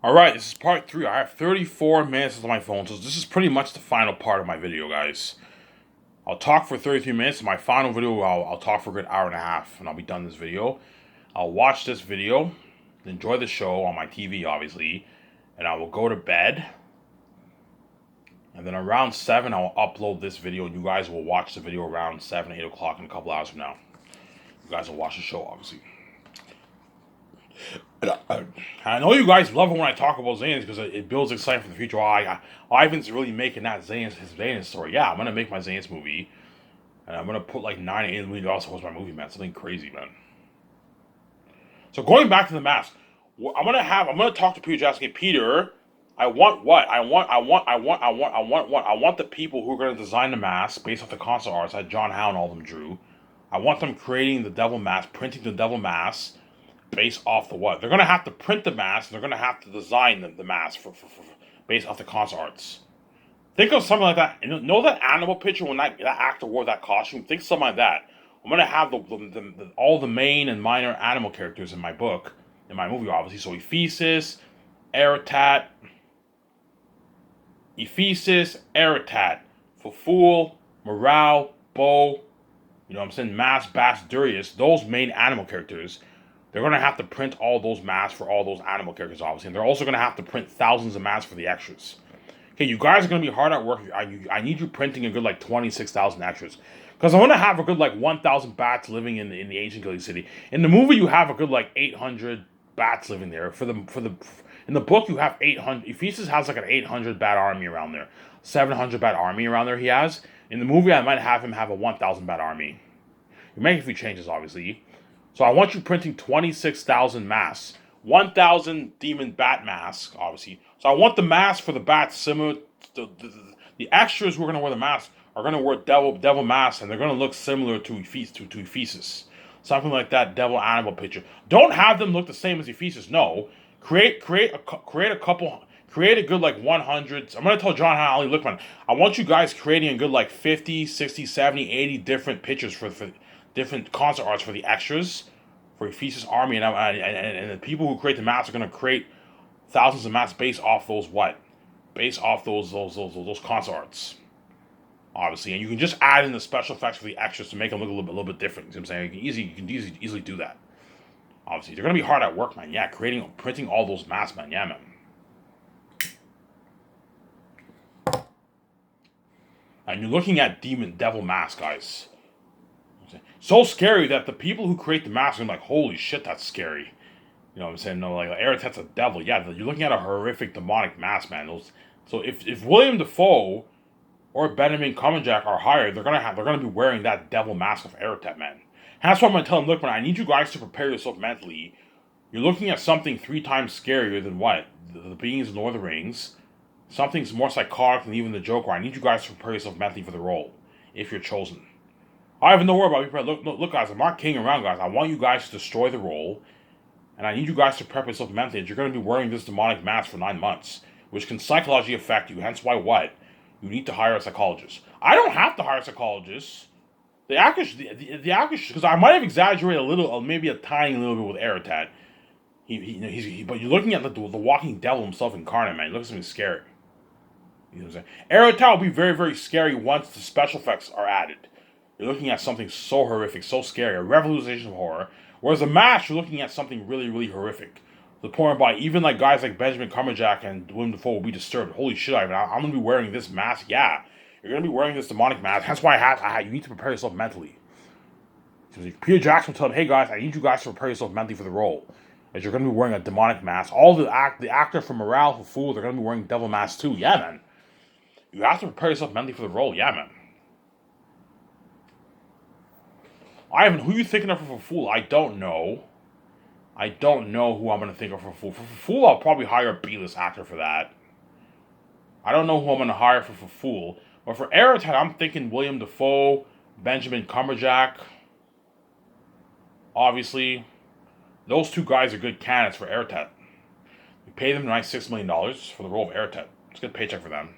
Alright, this is part 3. I have 34 minutes on my phone, so this is pretty much the final part of my video, guys. I'll talk for 33 minutes. In my final video, I'll talk for a good hour and a half, and I'll be done this video. I'll watch this video, enjoy the show on my TV, obviously, and I will go to bed. And then around 7, I'll upload this video, and you guys will watch the video around 7, 8 o'clock in a couple hours from now. You guys will watch the show, obviously. I know you guys love it when I talk about Zayn's because it builds excitement for the future. Ivan's really making that Zayn's story. Yeah, I'm gonna make my Zayn's movie, and I'm gonna put like $9 million towards my movie, man. Something crazy, man. So going back to the mask, I'm gonna talk to Peter Jackson. Peter, I want what? I want the people who are gonna design the mask based off the concept arts that John Howe and all of them drew. I want them creating the devil mask, printing the devil mask based off the what? They're going to have to print the mask, and they're going to have to design the mask for based off the concept arts. Think of something like that. You know that animal picture when that actor wore that costume? Think something like that. I'm going to have all the main and minor animal characters in my book, in my movie, obviously. So Ephesus, Eretat, Fuful, Morale, Bo, you know what I'm saying, Mask, Bass, Durius, those main animal characters. They're going to have to print all those masks for all those animal characters, obviously. And they're also going to have to print thousands of masks for the extras. Okay, you guys are going to be hard at work. I need you printing a good, like, 26,000 extras. Because I want to have a good, like, 1,000 bats living in the ancient Gilead city. In the movie, you have a good, like, 800 bats living there. In the book, you have 800. Ephesus has, like, an 800 bat army around there. 700 bat army around there he has. In the movie, I might have him have a 1,000 bat army. You make a few changes, obviously. So I want you printing 26,000 masks. 1,000 demon bat masks, obviously. So I want the mask for the bats similar to the extras who are going to wear the mask are going to wear devil masks, and they're going to look similar to Ephesus. Something like that devil animal picture. Don't have them look the same as Ephesus. No. Create a good like 100. I'm going to tell John Howe, look, man, I want you guys creating a good like 50, 60, 70, 80 different pictures for different concept arts for the extras, for Ephesus army, and the people who create the maps are going to create thousands of maps based off those what? Based off those concept arts, obviously. And you can just add in the special effects for the extras to make them look a little bit different. You know what I'm saying? You can easily do that. Obviously, they're going to be hard at work, man. Yeah, printing all those masks, man. Yeah, man. And you're looking at devil masks, guys. So scary that the people who create the mask are like, holy shit, that's scary. You know what I'm saying? No, like Eretat's a devil. Yeah, you're looking at a horrific demonic mask, man. So if William Dafoe or Benjamin Cumberbatch are hired, they're gonna be wearing that devil mask of Eretat, man. And that's why I'm gonna tell them, look, man, I need you guys to prepare yourself mentally. You're looking at something 3 times scarier than what? The beings in Lord of the Rings. Something's more psychotic than even the Joker. I need you guys to prepare yourself mentally for the role, if you're chosen. I have no worry about you. Look, guys, I'm not kidding around, guys. I want you guys to destroy the role, and I need you guys to prep yourself mentally. You're going to be wearing this demonic mask for 9 months, which can psychologically affect you. Hence why what? You need to hire a psychologist. I don't have to hire a psychologist. The actors, because I might have exaggerated a little, maybe a tiny little bit with Eretat. But you're looking at the walking devil himself incarnate, man. He looks something scary. You know what I'm saying? Eretat will be very, very scary once the special effects are added. You're looking at something so horrific, so scary, a revolutionization of horror. Whereas the mask, you're looking at something really, really horrific. To the point where even like guys like Benjamin Cumberbatch and William Dafoe will be disturbed. Holy shit, I'm going to be wearing this mask. Yeah, you're going to be wearing this demonic mask. That's why you need to prepare yourself mentally. So Peter Jackson will tell them, hey guys, I need you guys to prepare yourself mentally for the role. As you're going to be wearing a demonic mask. All the actor from Morale, for Fool, they're going to be wearing devil masks too. Yeah, man. You have to prepare yourself mentally for the role. Yeah, man. Ivan, who are you thinking of for Fool? I don't know. I don't know who I'm going to think of for Fool. For Fool, I'll probably hire a B-list actor for that. I don't know who I'm going to hire for Fool. But for Eretat, I'm thinking William Dafoe, Benjamin Cumberbatch. Obviously, those 2 guys are good candidates for Eretat. We pay them a nice $6 million for the role of Eretat. It's a good paycheck for them.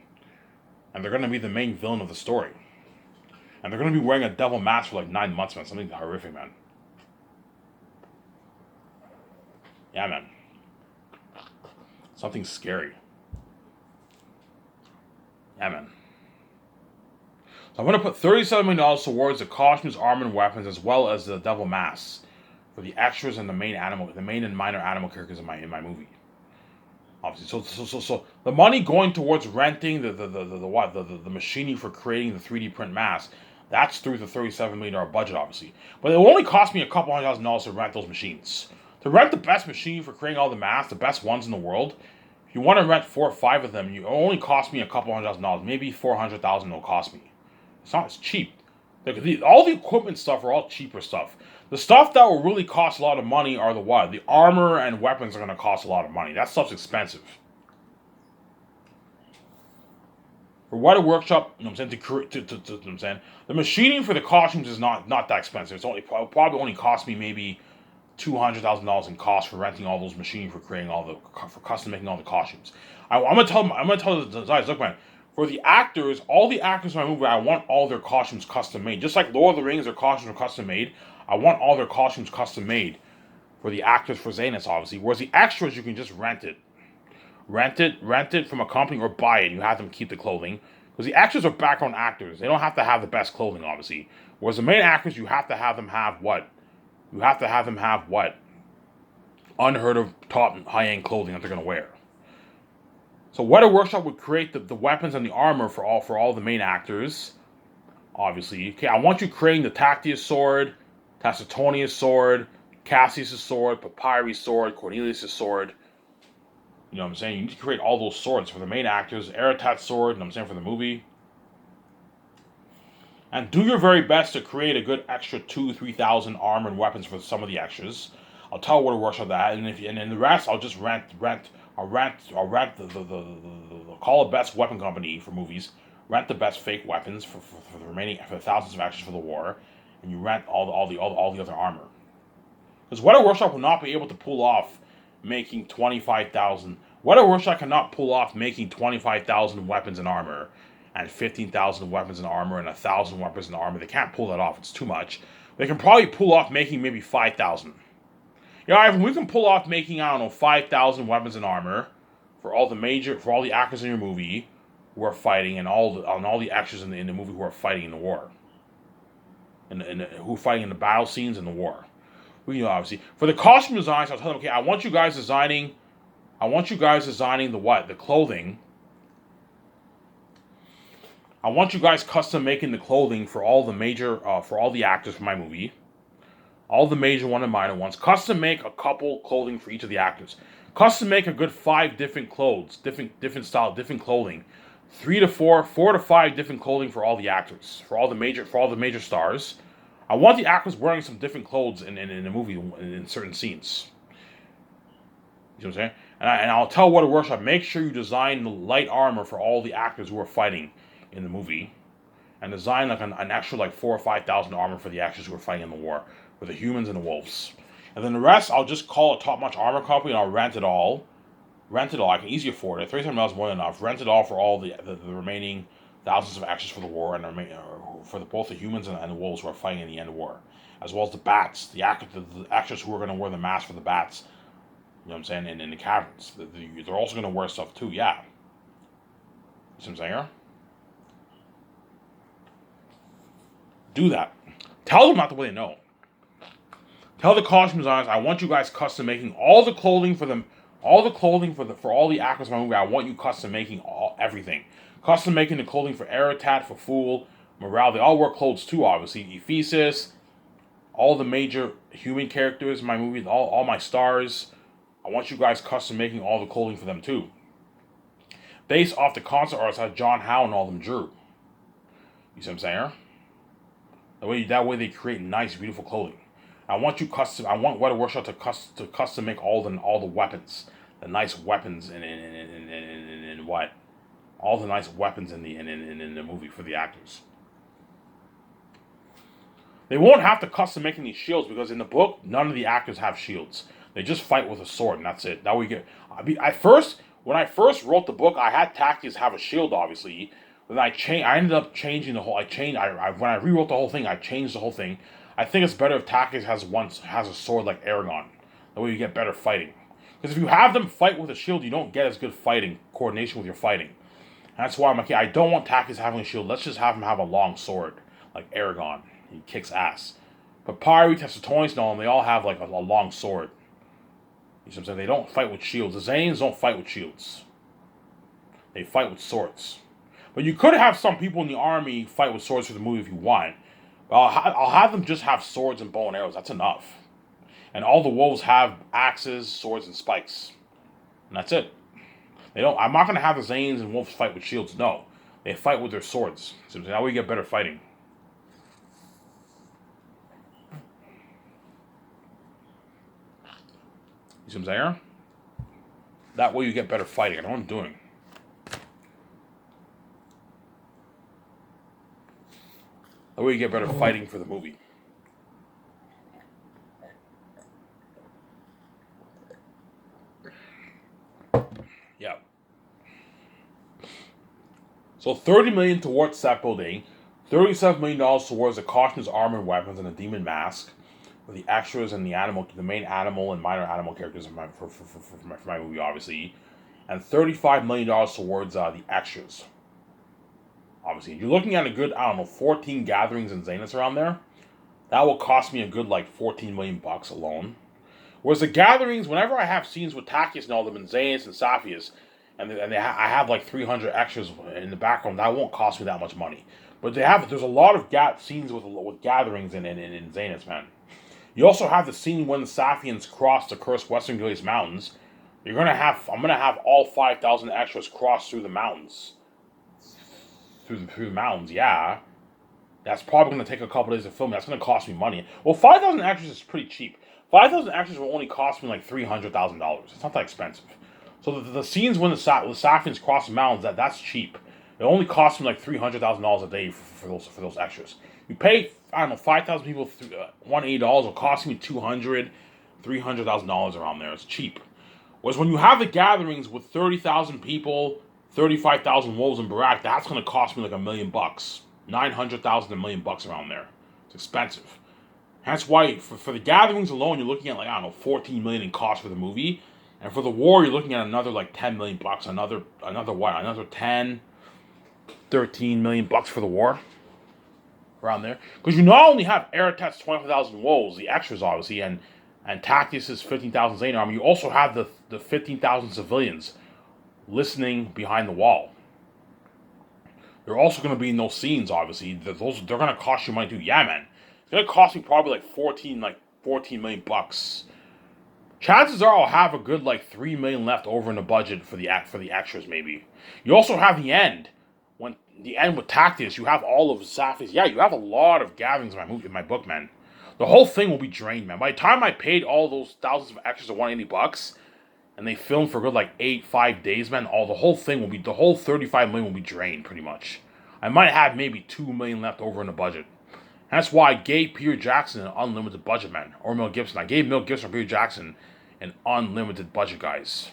And they're going to be the main villain of the story. And they're going to be wearing a devil mask for like 9 months, man. Something horrific, man. Something scary. Yeah, man. So I'm going to put $37 million towards the costumes, armor, and weapons, as well as the devil masks for the extras and the main and minor animal characters in my movie. Obviously, so the money going towards renting the machinery for creating the 3D print mask, that's through the $37 million budget, obviously. But it will only cost me a couple $100,000 to rent those machines. To rent the best machine for creating all the masks, the best ones in the world, if you want to rent 4 or 5 of them, it only cost me a couple $100,000, maybe $400,000 will cost me. It's cheap. All the equipment stuff are all cheaper stuff. The stuff that will really cost a lot of money are the armor and weapons are going to cost a lot of money. That stuff's expensive. For Weta Workshop, you know what I'm saying, the machining for the costumes is not that expensive. Probably only cost me maybe $200,000 in cost for renting all those machining for creating for custom making all the costumes. I'm gonna tell the designers, look, man, for the actors, all the actors in my movie, I want all their costumes custom made. Just like Lord of the Rings, their costumes are custom made. I want all their costumes custom made for the actors for Xehanort, obviously. Whereas the extras, you can just rent it. Rent it from a company or buy it. You have them keep the clothing. Because the extras are background actors. They don't have to have the best clothing, obviously. Whereas the main actors, you have to have them have what? You have to have them have what? Unheard of top high-end clothing that they're going to wear. So Weta Workshop would create the weapons and the armor for all the main actors. Obviously. Okay, I want you creating the Tactius sword, Tacitonius sword, Cassius' sword, Papyri's sword, Cornelius' sword. You know what I'm saying? You need to create all those swords for the main actors. Aratat's sword, you know what I'm saying, for the movie. And do your very best to create a good extra 2,000-3,000 armor and weapons for some of the extras. I'll tell Weta Workshop that, and then the rest I'll just rent. I'll rent the call it best weapon company for movies. Rent the best fake weapons for the thousands of extras for the war, and you rent all the other armor. Because Weta Workshop will not be able to pull off making 25,000. Weta Workshop cannot pull off making 25,000 weapons and armor, and 15,000 weapons and armor, and 1,000 weapons and armor. They can't pull that off. It's too much. They can probably pull off making maybe 5,000. You know, if we can pull off making, I don't know, 5,000 weapons and armor for all the actors in your movie who are fighting, and all the actors in the movie who are fighting in the war, and who are fighting in the battle scenes in the war. You know, obviously, for the costume designs, I'll tell them, okay, I want you guys designing the clothing. I want you guys custom making the clothing for all the actors for my movie. All the major one and minor ones. Custom make a couple clothing for each of the actors. Custom make a good 5 different clothes, different style, different clothing. 4 to 5 different clothing for all the actors, for all the major stars. I want the actors wearing some different clothes in the movie in certain scenes. You know what I'm saying? And I'll tell Weta Workshop, make sure you design the light armor for all the actors who are fighting in the movie, and design like an extra like 4,000 or 5,000 armor for the actors who are fighting in the war, for the humans and the wolves. And then the rest, I'll just call a top-notch armor company and I'll rent it all. I can easily afford it. $37 is more than enough. Rent it all for all the remaining thousands of extras for the war, and both the humans and the wolves who are fighting in the end of the war, as well as the bats, the actors who are going to wear the mask for the bats. You know what I'm saying? And in the caverns, they're also going to wear stuff too. Yeah. You see what I'm saying? Do that. Tell them not the way they know. Tell the costume designers, I want you guys custom making all the clothing for them, all the clothing for all the actors in my movie. I want you custom making everything. Custom making the clothing for Aratat, for Fool, Morale. They all wear clothes too, obviously. Ephesus, all the major human characters in my movie, all my stars. I want you guys custom making all the clothing for them too. Based off the concept arts that John Howe and all them drew. You see what I'm saying? That way they create nice, beautiful clothing. I want Weta Workshop to custom make all the weapons, the nice weapons in what, all the nice weapons in the movie for the actors. They won't have to custom make any shields because in the book none of the actors have shields. They just fight with a sword and that's it. That way you get. When I first wrote the book, I had Tactius have a shield, obviously. Then I ended up changing the whole. When I rewrote the whole thing, I changed the whole thing. I think it's better if Tactius has a sword like Aragon. That way you get better fighting. Because if you have them fight with a shield, you don't get as good fighting coordination with your fighting. And that's why I'm like, yeah, I don't want Takis having a shield. Let's just have him have a long sword, like Aragon. He kicks ass. But Pyre, Testatonis, and all them, they all have like a long sword. You see what I'm saying? They don't fight with shields. The Zanes don't fight with shields. They fight with swords. But you could have some people in the army fight with swords for the movie if you want. But I'll have them just have swords and bow and arrows. That's enough. And all the wolves have axes, swords, and spikes. And that's it. They don't. I'm not going to have the Zanes and wolves fight with shields. No. They fight with their swords. So that way you get better fighting. You see what I'm saying? That way you get better fighting. I know what I'm doing. That way you get better fighting for the movie. Yeah. So $30 million towards set building, $37 million towards the Caution's armored weapons and the demon mask, for the extras and the main animal and minor animal characters for my movie, obviously, and $35 million towards the extras. Obviously, you're looking at a good, 14 gatherings and Xenos around there. That will cost me a good, 14 million bucks alone. Whereas the gatherings, whenever I have scenes with Takis and all them, and Xenos and Saphius, I have 300 extras in the background, that won't cost me that much money. But there's a lot of scenes with gatherings in Xenos, man. You also have the scene when the Saphians cross the cursed Western Glades Mountains. I'm gonna have all 5,000 extras cross through the mountains. Through the mountains, yeah. That's probably going to take a couple days to film. That's going to cost me money. Well, 5,000 extras is pretty cheap. 5,000 extras will only cost me $300,000. It's not that expensive. So the scenes when the Saphians cross the mountains, that's cheap. It only costs me $300,000 a day for those extras. You pay 5,000 people $180 will cost me $300,000 around there. It's cheap. Whereas when you have the gatherings with 30,000 people, 35,000 wolves in Barak, that's going to cost me $1 million bucks. 900,000 $1 million bucks around there. It's expensive. That's why for the gatherings alone, you're looking at 14 million in cost for the movie, and for the war, you're looking at another 10 million bucks. Another 10, 13 million bucks for the war. Around there, because you not only have Aratet's 25,000 wolves, the extras obviously, and Takis' 15,000 Zane army, you also have the 15,000 civilians listening behind the wall. They're also going to be in those scenes, obviously. They're going to cost you money too. Yeah, man. It's going to cost me probably 14 million bucks. Chances are I'll have a good 3 million left over in the budget for the extras, maybe. You also have the end. When the end with Taktis, you have all of Saphi's. Yeah, you have a lot of gatherings in my book, man. The whole thing will be drained, man. By the time I paid all those thousands of extras of 180 bucks, and they filmed for a good 5 days, man, the whole 35 million will be drained pretty much. I might have maybe 2 million left over in the budget. And that's why I gave Peter Jackson an unlimited budget, man. Or Mel Gibson. I gave Mel Gibson or Peter Jackson an unlimited budget, guys.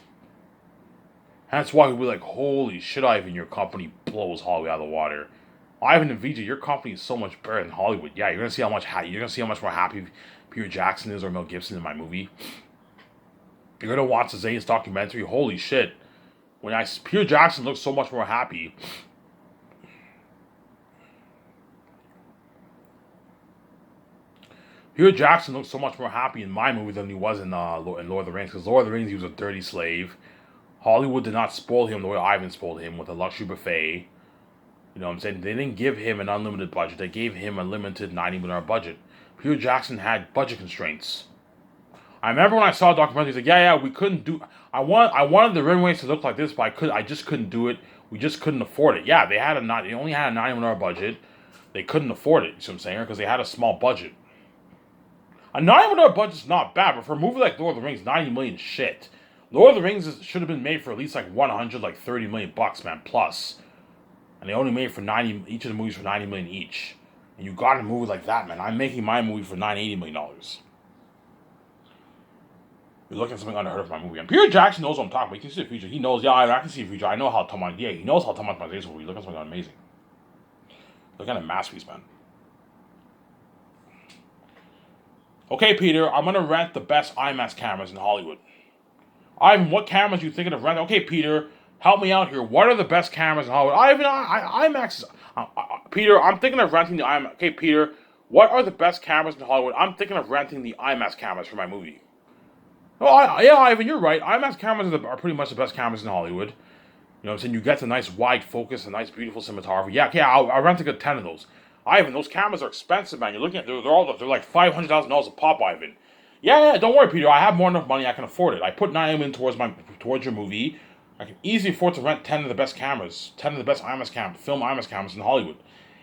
And that's why we'll be like, holy shit, Ivan, your company blows Hollywood out of the water. Ivan and Vijay, your company is so much better than Hollywood. Yeah, you're gonna see how much more happy Peter Jackson is or Mel Gibson in my movie. You're gonna watch the Zane's documentary. Holy shit! Peter Jackson looks so much more happy. Peter Jackson looks so much more happy in my movie than he was in Lord of the Rings. Because Lord of the Rings, he was a dirty slave. Hollywood did not spoil him the way Ivan spoiled him with a luxury buffet. You know what I'm saying? They didn't give him an unlimited budget. They gave him a limited $90 million budget. Peter Jackson had budget constraints. I remember when I saw a documentary, he's like, yeah, we couldn't do. I wanted the runways to look like this, but I just couldn't do it. We just couldn't afford it. Yeah, they only had a $90 million budget. They couldn't afford it. You see what I'm saying? Because they had a small budget. A $90 million budget's not bad, but for a movie like Lord of the Rings, 90 million shit. Lord of the Rings should have been made for at least 30 million bucks, man, plus. And they only made for 90. Each of the movies for 90 million each. And you got a movie like that, man. I'm making my movie for $980 million. You're looking at something unheard of for my movie. And Peter Jackson knows what I'm talking about. He can see the future. He knows, yeah, I can see the future. I know how Tomas. Yeah, he knows how Tomas Mazeis will be. Look at something amazing. Look at a masterpiece, man. Okay, Peter, I'm gonna rent the best IMAX cameras in Hollywood. Ivan, what cameras are you thinking of renting? Okay, Peter, help me out here. What are the best cameras in Hollywood? Ivan, IMAX. Peter, I'm thinking of renting the IMAX. Okay, Peter, what are the best cameras in Hollywood? I'm thinking of renting the IMAX cameras for my movie. Oh, yeah, Ivan, you're right. IMAX cameras are pretty much the best cameras in Hollywood. You know what I'm saying? You get the nice wide focus, a nice beautiful cinematography. Yeah, okay, I'll rent a good 10 of those. Ivan, those cameras are expensive, man. You're looking at they're like $500,000 a pop, Ivan. Yeah, don't worry, Peter. I have more enough money. I can afford it. I put 9 million towards your movie. I can easily afford to rent 10 of the best cameras, 10 of the best film IMAX cameras in Hollywood,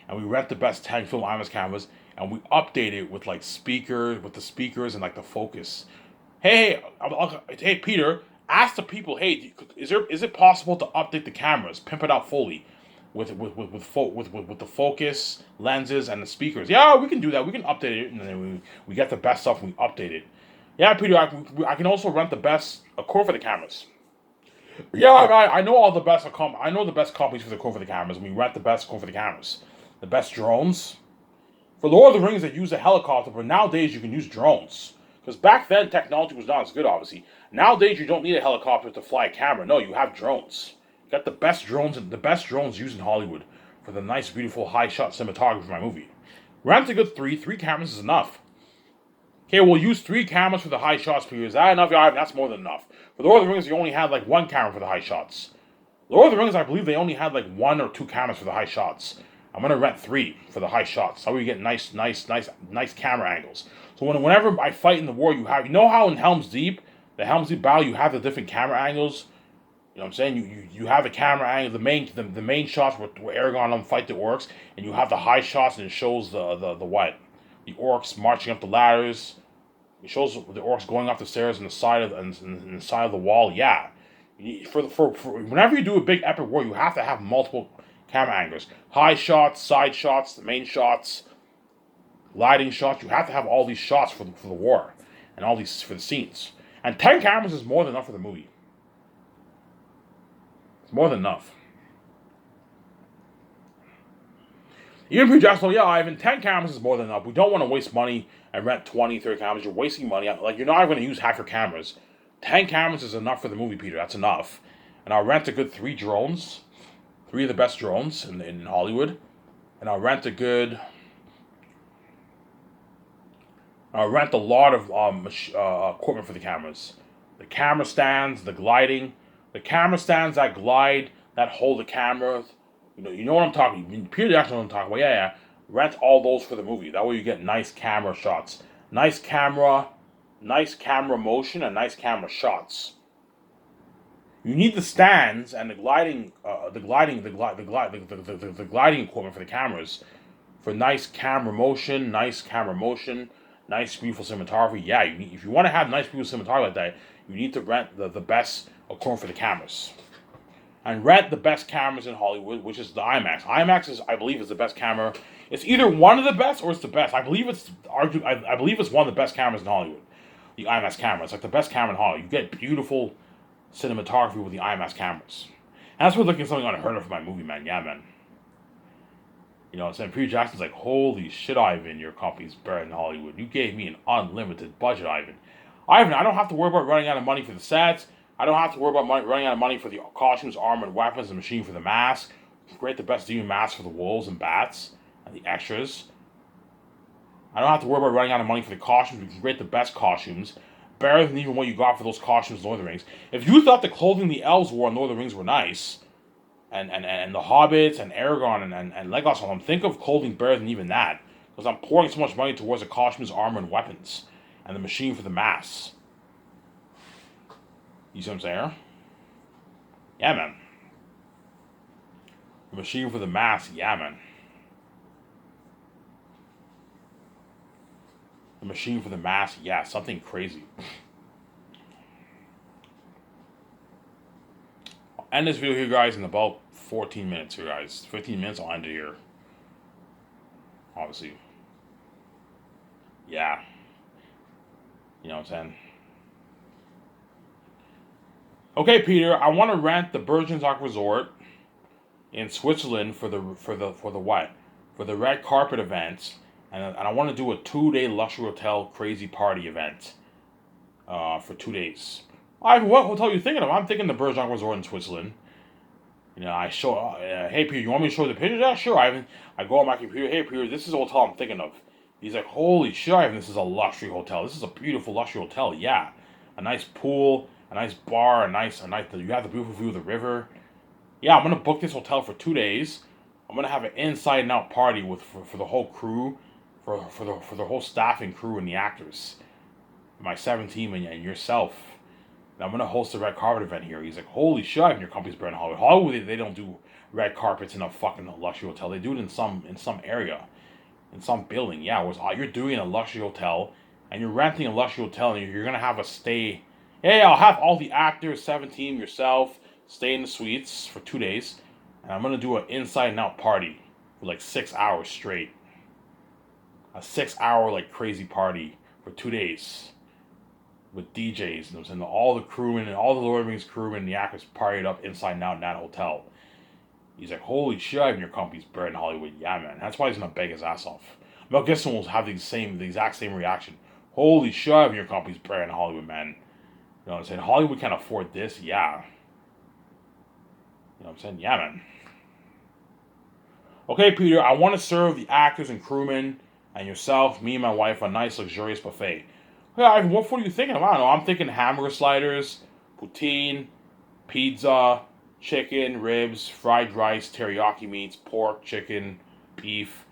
and we rent the best 10 film IMAX cameras, and we update it with like the speakers and like the focus. Hey, Peter, ask the people. Hey, is it possible to update the cameras, pimp it out fully, with the focus, lenses, and the speakers? Yeah, we can do that. We can update it, and then we get the best stuff and we update it. Yeah, Peter, I can also rent the best cord for the cameras. Yeah, I know all the best. I know the best companies for the cord for the cameras, and we rent the best cord for the cameras. The best drones. For Lord of the Rings, they use a helicopter, but nowadays you can use drones. Because back then, technology was not as good, obviously. Nowadays, you don't need a helicopter to fly a camera. No, you have drones. You got the best drones used in Hollywood for the nice, beautiful, high-shot cinematography for my movie. Rent a good three. 3 cameras is enough. Okay, we'll use 3 cameras for the high shots per year. Is that enough? Yeah, that's more than enough. For Lord of the Rings, you only had like 1 camera for the high shots. Lord of the Rings, I believe they only had like 1 or 2 cameras for the high shots. I'm gonna rent 3 for the high shots. So we get nice camera angles. So whenever I fight in the war, you know how in Helm's Deep, the Helm's Deep battle, you have the different camera angles. You know what I'm saying? You have the camera angle, the main shots where Aragorn and them fight the orcs, and you have the high shots, and it shows the orcs marching up the ladders. It shows the orcs going up the stairs and the side of the wall. Yeah, for whenever you do a big epic war, you have to have multiple camera angles, high shots, side shots, the main shots, lighting shots. You have to have all these shots for the war, and all these for the scenes. And 10 cameras is more than enough for the movie. It's more than enough. Even Peter Jackson, yeah, Ivan, 10 cameras is more than enough. We don't want to waste money and rent 20, 30 cameras. You're wasting money. Like, you're not going to use half your cameras. 10 cameras is enough for the movie, Peter. That's enough. And I'll rent a good 3 drones. 3 of the best drones in Hollywood. And I'll rent a lot of equipment for the cameras. The camera stands, the gliding. The camera stands that glide, that hold the camera. You know what I'm talking about. Peter Jackson knows what I'm talking about. Yeah. Rent all those for the movie. That way you get nice camera shots. Nice camera motion, and nice camera shots. You need the stands and the gliding equipment for the cameras, for nice camera motion, nice beautiful cinematography. Yeah, if you want to have nice beautiful cinematography like that, you need to rent the best equipment for the cameras. And rent the best cameras in Hollywood, which is the IMAX. IMAX I believe, is the best camera. It's either one of the best or it's the best. I believe it's one of the best cameras in Hollywood. The IMAX camera. It's like the best camera in Hollywood. You get beautiful cinematography with the IMAX cameras. And that's what looking at something unheard of for my movie, man. Yeah, man. You know what I'm saying? Peter Jackson's like, holy shit, Ivan, your company's better than Hollywood. You gave me an unlimited budget, Ivan. I don't have to worry about running out of money for the sets. I don't have to worry about running out of money for the costumes, armor, and weapons, and machine for the mask. Create the best demon masks for the wolves and bats and the extras. I don't have to worry about running out of money for the costumes. We can create the best costumes, better than even what you got for those costumes in Lord of the Rings. If you thought the clothing the elves wore in Lord of the Rings were nice, and the hobbits and Aragorn and Legolas on them, think of clothing better than even that. Because I'm pouring so much money towards the costumes, armor, and weapons, and the machine for the masks. You see what I'm saying? Yeah, man. The machine for the mask, yeah, man. The machine for the mask, yeah, something crazy. I'll end this video here, guys, in about 14 minutes here, guys. 15 minutes, I'll end it here. Obviously. Yeah. You know what I'm saying? Okay, Peter, I want to rent the Bergenzak Resort in Switzerland for the what? For the red carpet event, and I want to do a 2-day luxury hotel crazy party event for 2 days. Ivan, what hotel are you thinking of? I'm thinking the Bergerac Resort in Switzerland. You know, I show, hey Peter, you want me to show you the pictures? Yeah, sure, Ivan. I go on my computer. Hey Peter, this is the hotel I'm thinking of. He's like, holy shit, Ivan, this is a luxury hotel. This is a beautiful luxury hotel. Yeah, a nice pool, a nice bar, a nice. You have the beautiful view of the river. Yeah, I'm gonna book this hotel for 2 days. I'm gonna have an inside and out party for the whole crew, for the whole staff and crew and the actors, my 17 and yourself. And I'm gonna host a red carpet event here. He's like, holy shit, and your company's better in Hollywood. Hollywood, they don't do red carpets in a fucking luxury hotel. They do it in some area, in some building. Yeah, whereas you're doing a luxury hotel, and you're renting a luxury hotel, and you're gonna have a stay. Hey, I'll have all the actors, 17, yourself, stay in the suites for 2 days, and I'm gonna do an inside and out party for like 6 hours straight. A 6 hour like crazy party for 2 days with DJs and all the crewmen and all the Lord of the Rings crewmen and the actors partied up inside and out in that hotel. He's like, holy shit, and your company's better in Hollywood. Yeah, man. That's why he's gonna beg his ass off. Mel Gibson will have the exact same reaction. Holy shit, and your company's better in Hollywood, man. You know what I'm saying? Hollywood can't afford this. Yeah. You know what I'm saying? Yeah, man. Okay, Peter, I want to serve the actors and crewmen and yourself, me and my wife, a nice luxurious buffet. Yeah, Ivan, what food are you thinking of? I don't know. I'm thinking hamburger sliders, poutine, pizza, chicken, ribs, fried rice, teriyaki meats, pork, chicken, beef,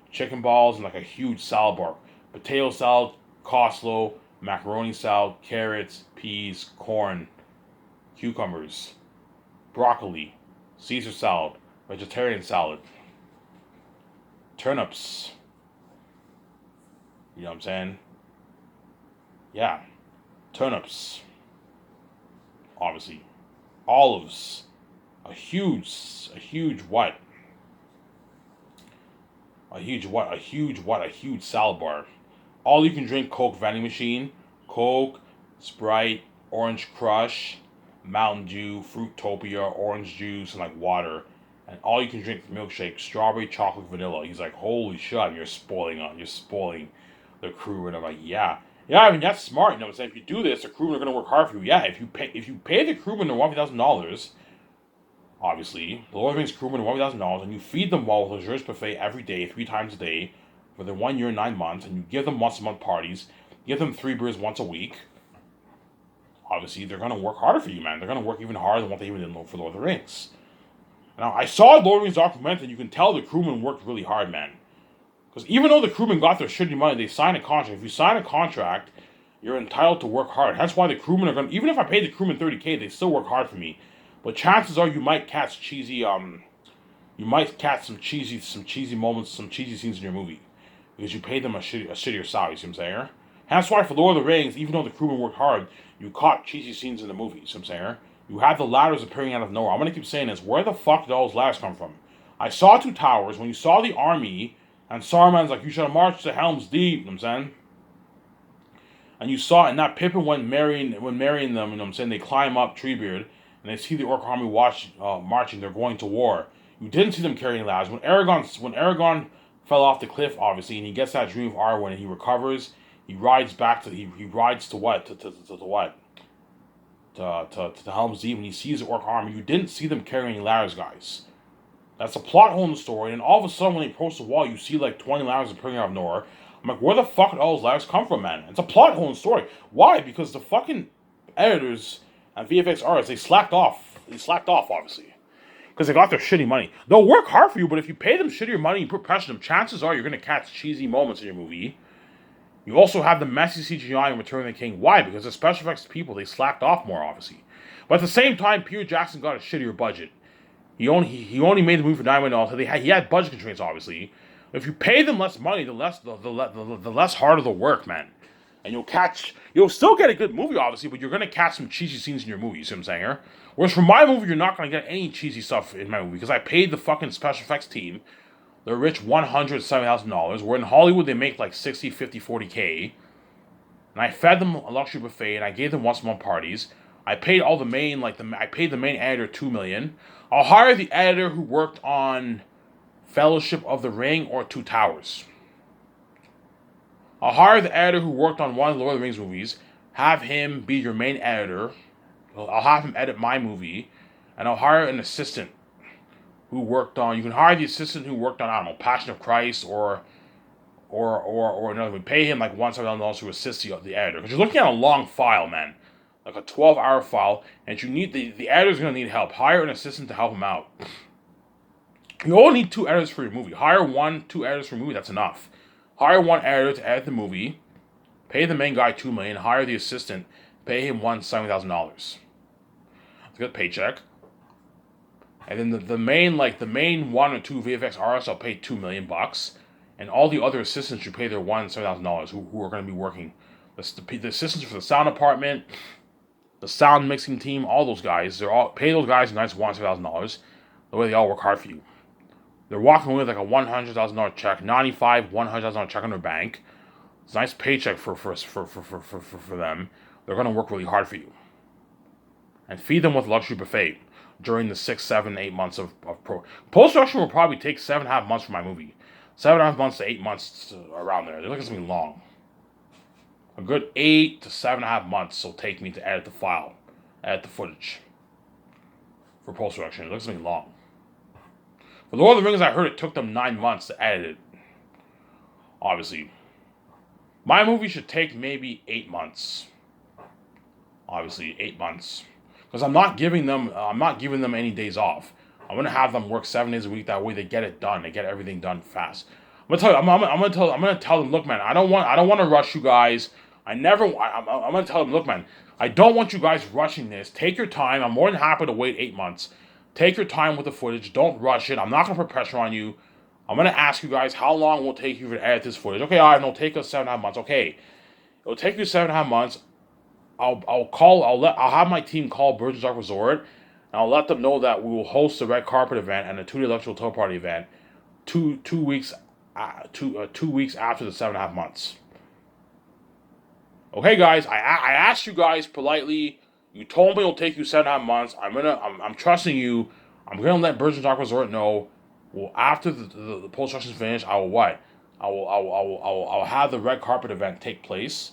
chicken balls, and like a huge salad bar. Potato salad, coleslaw, macaroni salad, carrots, peas, corn, cucumbers, broccoli, Caesar salad, vegetarian salad, turnips. You know what I'm saying? Yeah, turnips, obviously, olives, a huge what? A huge salad bar. All you can drink Coke vending machine, Coke, Sprite, Orange Crush, Mountain Dew, Fruitopia, orange juice, and like water. And all you can drink milkshake, strawberry, chocolate, vanilla. He's like, holy shit, you're spoiling the crew. And I'm like, yeah. Yeah, I mean that's smart, you know what I'm saying? If you do this, the crewmen are gonna work hard for you. Yeah, if you pay the crewmen their $1,000, obviously, the Lord of the Rings crewmen $1,000, and you feed them well with a luxurious buffet every day, 3 times a day, for their 1 year and 9 months, and you give them once a month parties, give them 3 beers once a week. Obviously, they're gonna work harder for you, man. They're gonna work even harder than what they even did for Lord of the Rings. Now, I saw Lord of the Rings documentary, and you can tell the crewmen worked really hard, man. Because even though the crewmen got their shitty money, they signed a contract. If you sign a contract, you're entitled to work hard. That's why the crewmen are gonna. Even if I pay the crewmen $30K, they still work hard for me. But chances are you might catch some cheesy moments, some cheesy scenes in your movie because you paid them a shittier salary. You see what I'm saying? And that's why for Lord of the Rings, even though the crewmen worked hard, you caught cheesy scenes in the movie. You see what I'm saying? You had the ladders appearing out of nowhere. I'm gonna keep saying this. Where the fuck did all those ladders come from? I saw two towers. When you saw the army, and Saruman's like, you should have marched to Helm's Deep. You know what I'm saying? And you saw it, and that Pippin when marrying them, you know what I'm saying? They climb up Treebeard, and they see the Orc army marching. They're going to war. You didn't see them carrying ladders. When Aragorn fell off the cliff, obviously, and he gets that dream of Arwen, and he recovers. He rides back to he rides to what to what to Helm's Deep, and he sees the Orc army. You didn't see them carrying any ladders, guys. That's a plot hole in the story. And all of a sudden, when they approach the wall, you see like 20 ladders appearing out of nowhere. I'm like, where the fuck did all those ladders come from, man? It's a plot hole in the story. Why? Because the fucking editors and VFX artists, they slacked off. They slacked off, obviously. Because they got their shitty money. They'll work hard for you, but if you pay them shittier money and put pressure on them, chances are you're going to catch cheesy moments in your movie. You also have the messy CGI in Return of the King. Why? Because the special effects people, they slacked off more, obviously. But at the same time, Peter Jackson got a shittier budget. He only made the movie for $9 million. He had budget constraints, obviously. If you pay them less money, the less harder the work, man. And you'll still get a good movie, obviously, but you're gonna catch some cheesy scenes in your movie. You see what I'm saying here? Whereas for my movie, you're not gonna get any cheesy stuff in my movie because I paid the fucking special effects team. They're rich $170,000. Where in Hollywood they make like 60, 50, 40K. And I fed them a luxury buffet, and I gave them once a month parties. I paid all the main, I paid the main editor $2 million. I'll hire the editor who worked on Fellowship of the Ring or Two Towers. I'll hire the editor who worked on one of the Lord of the Rings movies, have him be your main editor. I'll have him edit my movie, and I'll hire an assistant who worked on. You can hire the assistant who worked on, I don't know, Passion of Christ or another. We pay him like $1,000 to assist the editor, because you're looking at a long file, man, like a 12-hour file, and you need the editor's gonna need help. Hire an assistant to help him out. You only need 2 editors for your movie. Hire 2 editors for your movie. That's enough. Hire 1 editor to edit the movie. Pay the main guy $2 million. Hire the assistant. Pay him $70,000. It's a good paycheck. And then the main 1 or 2 VFX artists, I'll pay $2 million bucks. And all the other assistants, you pay their $7,000 who are going to be working. The assistants for the sound department, the sound mixing team, all those guys, pay those guys a nice $7,000. The way they all work hard for you. They're walking away with like a $100,000 check, $100,000 check on their bank. It's a nice paycheck for them. They're going to work really hard for you. And feed them with luxury buffet during the 6, 7, 8 months of post-production will probably take 7.5 months for my movie. 7.5 months to 8 months around there. They're looking at something long. A good 8 to 7.5 months will take me to edit the file, edit the footage for post-production. It looks at something long. For Lord of the Rings, I heard it took them 9 months to edit it. Obviously. My movie should take maybe 8 months. Obviously, 8 months. Because I'm not giving them any days off. I'm gonna have them work 7 days a week. That way, they get it done. They get everything done fast. I'm gonna tell them, look, man, I don't want to rush you guys. I'm gonna tell them, look, man, I don't want you guys rushing this. Take your time. I'm more than happy to wait 8 months. Take your time with the footage. Don't rush it. I'm not gonna put pressure on you. I'm gonna ask you guys how long will it take you to edit this footage. Okay, all right, it'll take us 7.5 months. Okay, it'll take you 7.5 months. I'll have my team call Virgin Dark Resort, and I'll let them know that we will host a red carpet event and a 2D electrical tour party event 2 weeks after the 7.5 months. Okay, guys, I asked you guys politely. You told me it'll take you 7.5 months. I'm trusting you. I'm gonna let Virgin Dark Resort know. Well, after the post production is finished, I will have the red carpet event take place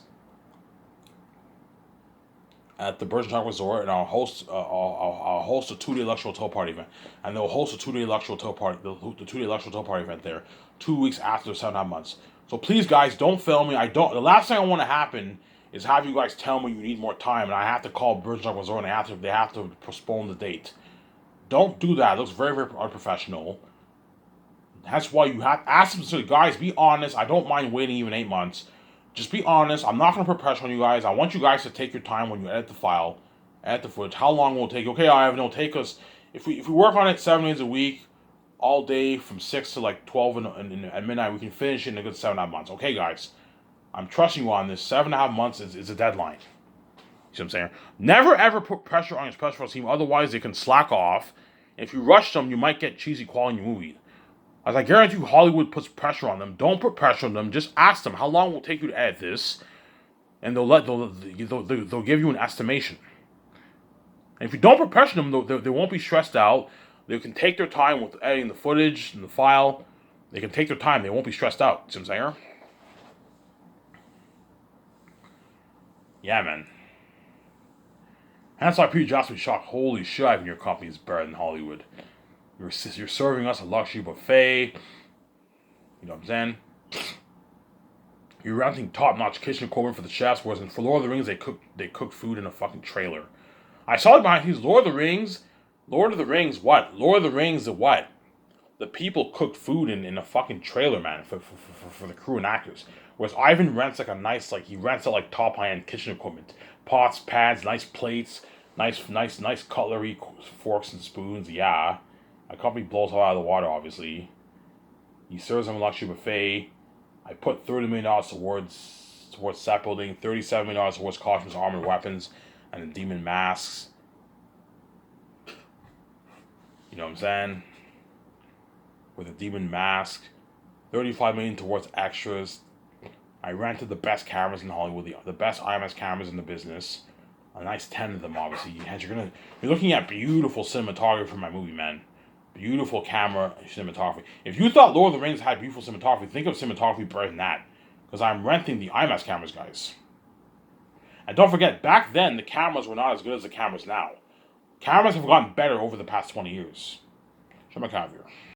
at the Virgin Dark Resort, and I'll host a 2D electrical tour party event, and they'll host a 2D electrical tour party, the 2D electrical tour party event there 2 weeks after the 7.5 months. So please, guys, don't fail me. The last thing I want to happen is have you guys tell me you need more time, and I have to call Virgin Dark Resort, and they have to postpone the date. Don't do that. It looks very, very unprofessional. That's why you have to ask them. So, guys, be honest. I don't mind waiting even 8 months. Just be honest. I'm not going to put pressure on you guys. I want you guys to take your time when you edit the file, edit the footage. How long will it take? Okay, it'll take us, if we work on it 7 days a week, all day from 6 to like 12 at midnight, we can finish it in a good 7.5 months. Okay, guys, I'm trusting you on this. 7.5 months is a deadline. You see what I'm saying? Never ever put pressure on your special effects team. Otherwise, they can slack off. If you rush them, you might get cheesy quality in your movie. As I guarantee you, Hollywood puts pressure on them. Don't put pressure on them. Just ask them how long will it take you to edit this, and they'll give you an estimation. And if you don't put pressure on them, they won't be stressed out. They can take their time with editing the footage and the file. They can take their time. They won't be stressed out. See what I'm saying? Yeah, man. And that's why Peter Johnson was shocked. Holy shit, I think your company is better than Hollywood. You're serving us a luxury buffet. You know what I'm saying? You're renting top-notch kitchen equipment for the chefs, whereas in for Lord of the Rings, they cooked food in a fucking trailer. I saw it behind these Lord of the Rings what? Lord of the Rings the what? The people cooked food in a fucking trailer, man, for the crew and actors. Whereas Ivan rents he rents top high-end kitchen equipment. Pots, pans, nice plates, nice cutlery, forks and spoons, yeah. My company blows all out of the water, obviously. He serves them a luxury buffet. I put $30 million towards set building, $37 million towards costumes, armored weapons, and the demon masks. You know what I'm saying? With a demon mask. $35 million towards extras. I rented the best cameras in Hollywood, the best IMAX cameras in the business. A nice 10 of them, obviously. You're looking at beautiful cinematography for my movie, man. Beautiful camera cinematography. If you thought Lord of the Rings had beautiful cinematography, think of cinematography better than that. Because I'm renting the IMAX cameras, guys. And don't forget, back then the cameras were not as good as the cameras now. Cameras have gotten better over the past 20 years. Shut my cat here.